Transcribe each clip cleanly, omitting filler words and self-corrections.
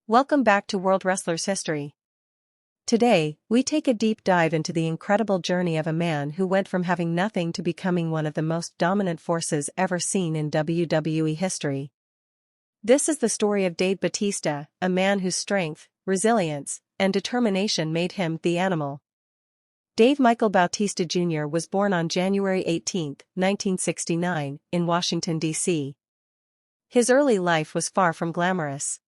Welcome back to World Wrestlers History. Today, we take a deep dive into the incredible journey of a man who went from having nothing to becoming one of the most dominant forces ever seen in WWE history. This is the story of Dave Batista, a man whose strength, resilience, and determination made him the Animal. Dave Michael Bautista Jr. was born on January 18, 1969, in Washington, D.C. His early life was far from glamorous.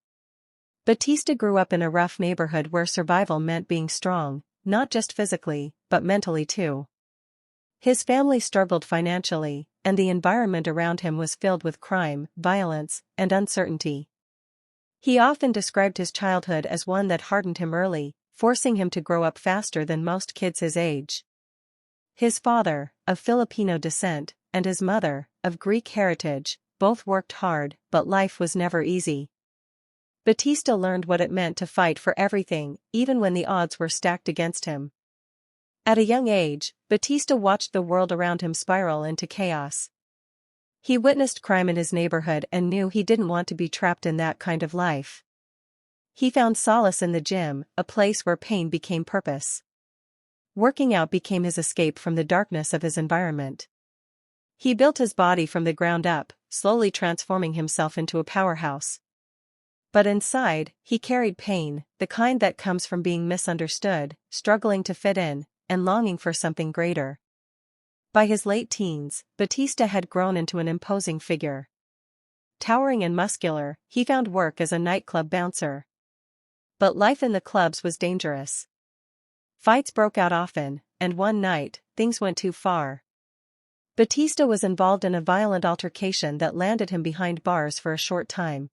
Batista grew up in a rough neighborhood where survival meant being strong, not just physically, but mentally too. His family struggled financially, and the environment around him was filled with crime, violence, and uncertainty. He often described his childhood as one that hardened him early, forcing him to grow up faster than most kids his age. His father, of Filipino descent, and his mother, of Greek heritage, both worked hard, but life was never easy. Batista learned what it meant to fight for everything, even when the odds were stacked against him. At a young age, Batista watched the world around him spiral into chaos. He witnessed crime in his neighborhood and knew he didn't want to be trapped in that kind of life. He found solace in the gym, a place where pain became purpose. Working out became his escape from the darkness of his environment. He built his body from the ground up, slowly transforming himself into a powerhouse. But inside, he carried pain, the kind that comes from being misunderstood, struggling to fit in, and longing for something greater. By his late teens, Batista had grown into an imposing figure. Towering and muscular, he found work as a nightclub bouncer. But life in the clubs was dangerous. Fights broke out often, and one night, things went too far. Batista was involved in a violent altercation that landed him behind bars for a short time.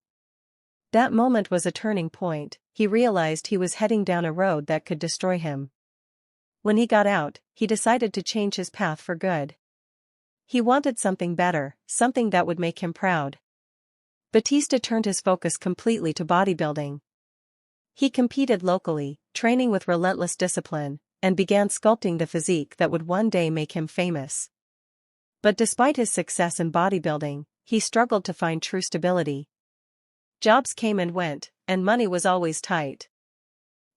That moment was a turning point. He realized he was heading down a road that could destroy him. When he got out, he decided to change his path for good. He wanted something better, something that would make him proud. Batista turned his focus completely to bodybuilding. He competed locally, training with relentless discipline, and began sculpting the physique that would one day make him famous. But despite his success in bodybuilding, he struggled to find true stability. Jobs came and went, and money was always tight.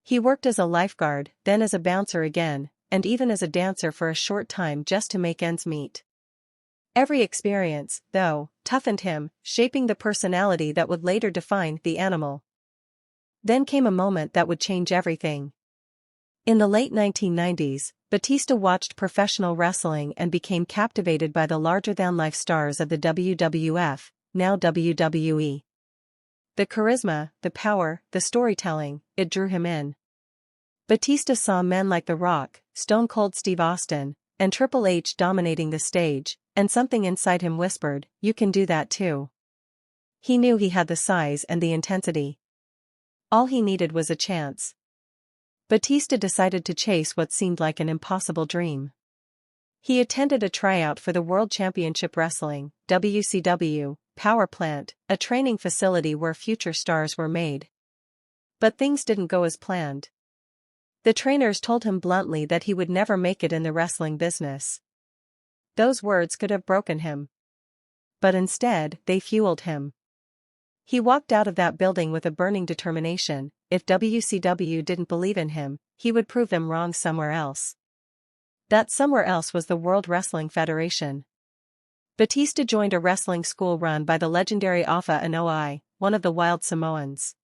He worked as a lifeguard, then as a bouncer again, and even as a dancer for a short time just to make ends meet. Every experience, though, toughened him, shaping the personality that would later define the Animal. Then came a moment that would change everything. In the late 1990s, Batista watched professional wrestling and became captivated by the larger-than-life stars of the WWF, now WWE. The charisma, the power, the storytelling, it drew him in. Batista saw men like The Rock, Stone Cold Steve Austin, and Triple H dominating the stage, and something inside him whispered, "You can do that too." He knew he had the size and the intensity. All he needed was a chance. Batista decided to chase what seemed like an impossible dream. He attended a tryout for the World Championship Wrestling, WCW, Power Plant, a training facility where future stars were made. But things didn't go as planned. The trainers told him bluntly that he would never make it in the wrestling business. Those words could have broken him. But instead, they fueled him. He walked out of that building with a burning determination. If WCW didn't believe in him, he would prove them wrong somewhere else. That somewhere else was the World Wrestling Federation. Batista joined a wrestling school run by the legendary Alpha Anoa'i, one of the Wild Samoans.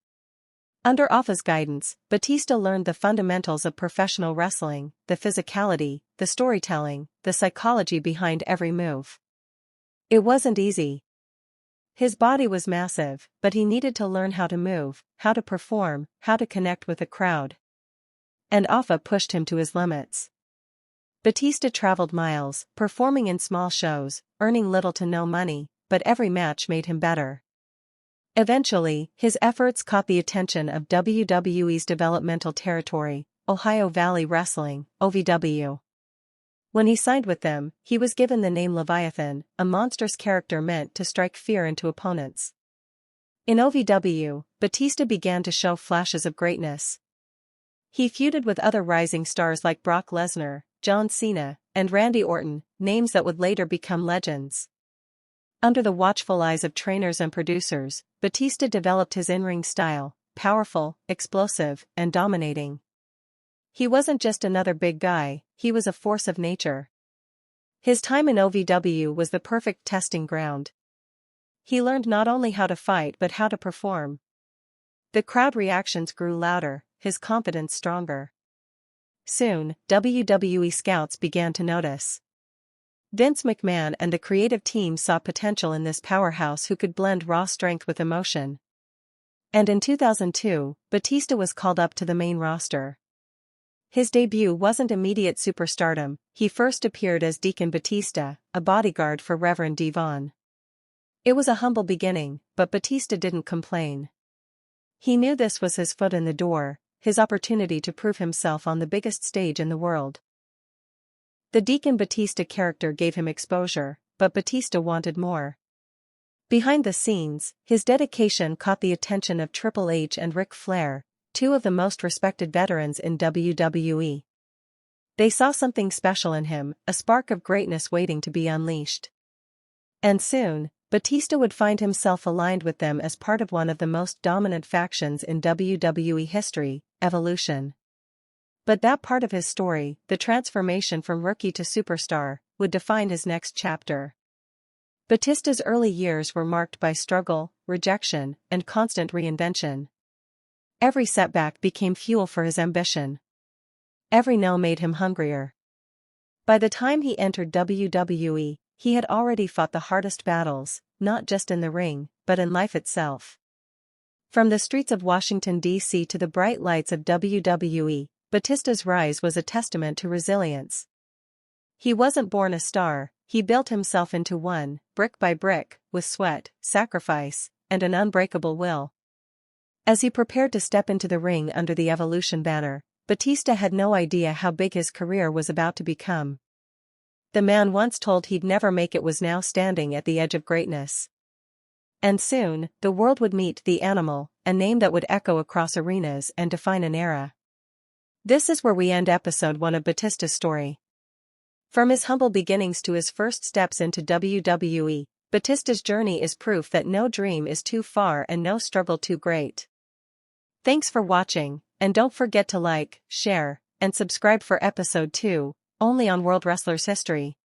Under Alpha's guidance, Batista learned the fundamentals of professional wrestling, the physicality, the storytelling, the psychology behind every move. It wasn't easy. His body was massive, but he needed to learn how to move, how to perform, how to connect with a crowd. And Alpha pushed him to his limits. Batista traveled miles, performing in small shows, earning little to no money, but every match made him better. Eventually, his efforts caught the attention of WWE's developmental territory, Ohio Valley Wrestling, OVW. When he signed with them, he was given the name Leviathan, a monstrous character meant to strike fear into opponents. In OVW, Batista began to show flashes of greatness. He feuded with other rising stars like Brock Lesnar, John Cena, and Randy Orton, names that would later become legends. Under the watchful eyes of trainers and producers, Batista developed his in-ring style, powerful, explosive, and dominating. He wasn't just another big guy, he was a force of nature. His time in OVW was the perfect testing ground. He learned not only how to fight but how to perform. The crowd reactions grew louder, his confidence stronger. Soon, WWE scouts began to notice. Vince McMahon and the creative team saw potential in this powerhouse who could blend raw strength with emotion. And in 2002, Batista was called up to the main roster. His debut wasn't immediate superstardom. He first appeared as Deacon Batista, a bodyguard for Reverend Devon. It was a humble beginning, but Batista didn't complain. He knew this was his foot in the door, his opportunity to prove himself on the biggest stage in the world. The Deacon Batista character gave him exposure, but Batista wanted more. Behind the scenes, his dedication caught the attention of Triple H and Ric Flair, two of the most respected veterans in WWE. They saw something special in him, a spark of greatness waiting to be unleashed. And soon, Batista would find himself aligned with them as part of one of the most dominant factions in WWE history, Evolution. But that part of his story, the transformation from rookie to superstar, would define his next chapter. Batista's early years were marked by struggle, rejection, and constant reinvention. Every setback became fuel for his ambition. Every no made him hungrier. By the time he entered WWE, he had already fought the hardest battles, not just in the ring, but in life itself. From the streets of Washington, D.C. to the bright lights of WWE, Batista's rise was a testament to resilience. He wasn't born a star, he built himself into one, brick by brick, with sweat, sacrifice, and an unbreakable will. As he prepared to step into the ring under the Evolution banner, Batista had no idea how big his career was about to become. The man once told he'd never make it was now standing at the edge of greatness. And soon, the world would meet the Animal, a name that would echo across arenas and define an era. This is where we end episode 1 of Batista's story. From his humble beginnings to his first steps into WWE, Batista's journey is proof that no dream is too far and no struggle too great. Thanks for watching, and don't forget to like, share, and subscribe for episode 2, only on World Wrestlers History.